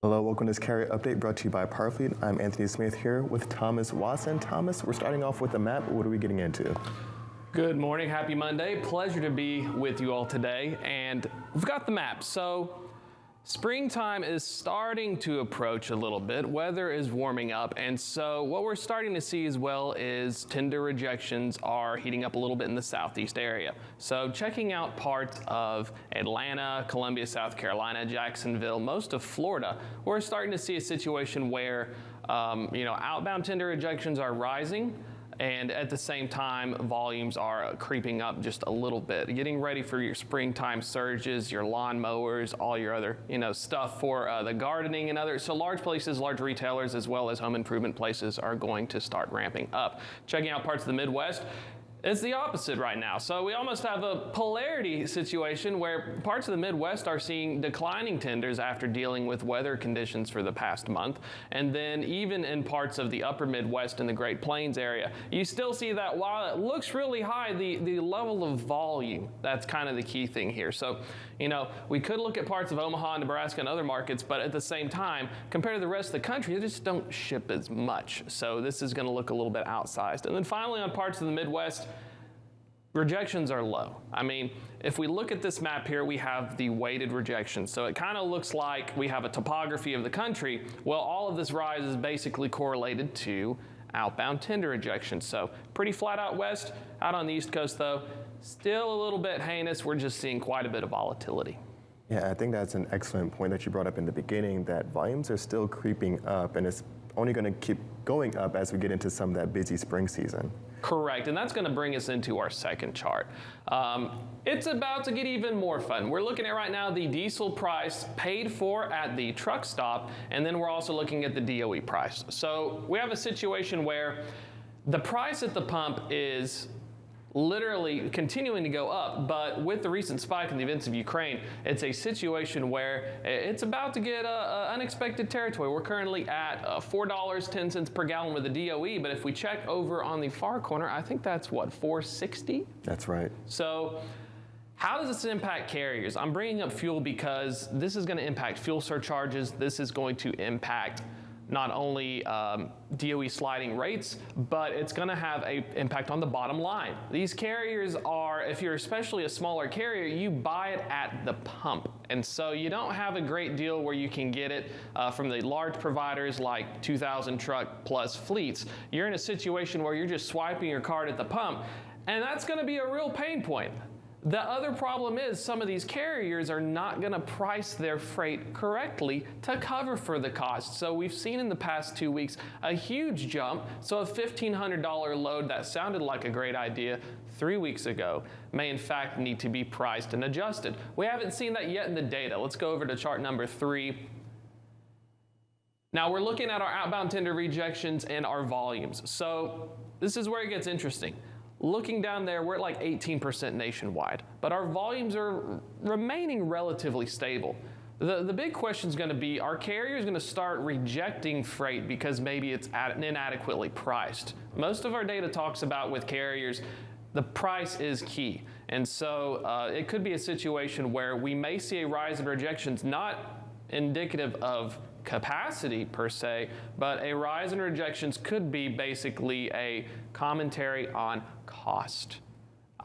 Hello, welcome to this carrier update brought to you by Powerfleet. I'm Anthony Smith here with Thomas Watson. Thomas, we're starting off with a map. What are we getting into? Good morning, happy Monday. Pleasure to be with you all today. And we've got the map. So springtime is starting to approach a little bit. Weather is warming up. And so what we're starting to see as well is tender rejections are heating up a little bit in the southeast area. So checking out parts of Atlanta, Columbia, South Carolina, Jacksonville, most of Florida, we're starting to see a situation where outbound tender rejections are rising. And at the same time, volumes are creeping up just a little bit, getting ready for your springtime surges, your lawn mowers, all your other stuff for the gardening and others. So large places, large retailers, as well as home improvement places are going to start ramping up. Checking out parts of the Midwest, it's the opposite right now. So we almost have a polarity situation where parts of the Midwest are seeing declining tenders after dealing with weather conditions for the past month. And then even in parts of the upper Midwest and the Great Plains area, you still see that while it looks really high, the level of volume, that's kind of the key thing here. So, we could look at parts of Omaha, Nebraska, and other markets, but at the same time, compared to the rest of the country, they just don't ship as much. So this is going to look a little bit outsized. And then finally, on parts of the Midwest, rejections are low. I mean, if we look at this map here, we have the weighted rejections. So it kind of looks like we have a topography of the country. Well, all of this rise is basically correlated to outbound tender rejections. So pretty flat out west. Out on the East Coast, though, still a little bit heinous. We're just seeing quite a bit of volatility. Yeah, I think that's an excellent point that you brought up in the beginning, that volumes are still creeping up, and it's only going to keep going up as we get into some of that busy spring season. Correct, and that's going to bring us into our second chart. It's about to get even more fun. We're looking at right now the diesel price paid for at the truck stop, and then we're also looking at the DOE price. So we have a situation where the price at the pump is literally continuing to go up, but with the recent spike in the events of Ukraine, it's a situation where it's about to get unexpected territory. We're currently at $4.10 per gallon with the DOE, but if we check over on the far corner, I think that's what, $4.60? That's right. So how does this impact carriers? I'm bringing up fuel because this is going to impact fuel surcharges. This is going to impact not only DOE sliding rates, but it's going to have an impact on the bottom line. These carriers are, if you're especially a smaller carrier, you buy it at the pump. And so you don't have a great deal where you can get it from the large providers like 2,000 truck plus fleets. You're in a situation where you're just swiping your card at the pump, and that's going to be a real pain point. The other problem is some of these carriers are not going to price their freight correctly to cover for the cost. So we've seen in the past 2 weeks a huge jump. So a $1,500 load that sounded like a great idea 3 weeks ago may in fact need to be priced and adjusted. We haven't seen that yet in the data. Let's go over to chart number 3. Now we're looking at our outbound tender rejections and our volumes. So this is where it gets interesting. Looking down there, we're at like 18% nationwide, but our volumes are remaining relatively stable. The big question is going to be, are carriers going to start rejecting freight because maybe it's inadequately priced? Most of our data talks about with carriers, the price is key. And so it could be a situation where we may see a rise in rejections, not indicative of capacity per se, but a rise in rejections could be basically a commentary on cost.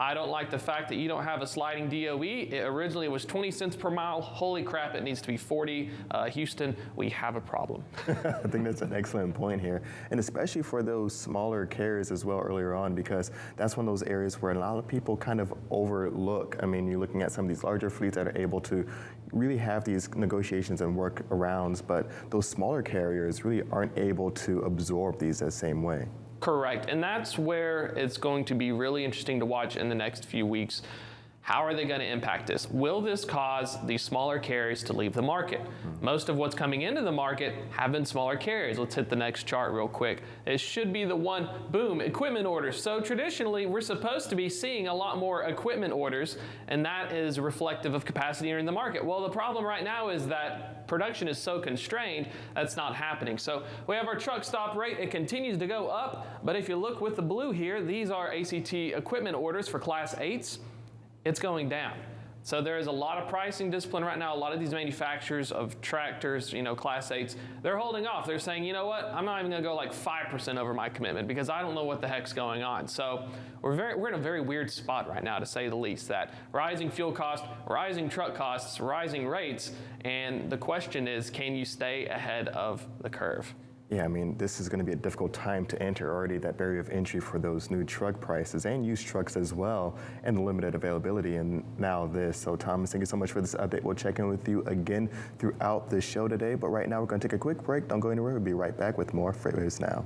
I don't like the fact that you don't have a sliding DOE. Originally it was 20 cents per mile. Holy crap, it needs to be 40. Houston, we have a problem. I think that's an excellent point here. And especially for those smaller carriers as well earlier on, because that's one of those areas where a lot of people kind of overlook. I mean, you're looking at some of these larger fleets that are able to really have these negotiations and workarounds, but those smaller carriers really aren't able to absorb these the same way. Correct, and that's where it's going to be really interesting to watch in the next few weeks. How are they going to impact this? Will this cause these smaller carriers to leave the market? Most of what's coming into the market have been smaller carriers. Let's hit the next chart real quick. It should be the one, boom, equipment orders. So traditionally, we're supposed to be seeing a lot more equipment orders, and that is reflective of capacity in the market. Well, the problem right now is that production is so constrained, that's not happening. So we have our truck stop rate. It continues to go up, but if you look with the blue here, these are ACT equipment orders for Class 8s. It's going down. So there is a lot of pricing discipline right now. A lot of these manufacturers of tractors, Class 8s, they're holding off. They're saying, you know what, I'm not even gonna go like 5% over my commitment because I don't know what the heck's going on. So we're in a very weird spot right now, to say the least, that rising fuel costs, rising truck costs, rising rates, and the question is, can you stay ahead of the curve? Yeah, I mean, this is going to be a difficult time to enter. Already that barrier of entry for those new truck prices and used trucks as well, and the limited availability, and now this. So Thomas, thank you so much for this update. We'll check in with you again throughout the show today, but right now we're going to take a quick break. Don't go anywhere. We'll be right back with more FreightWaves Now.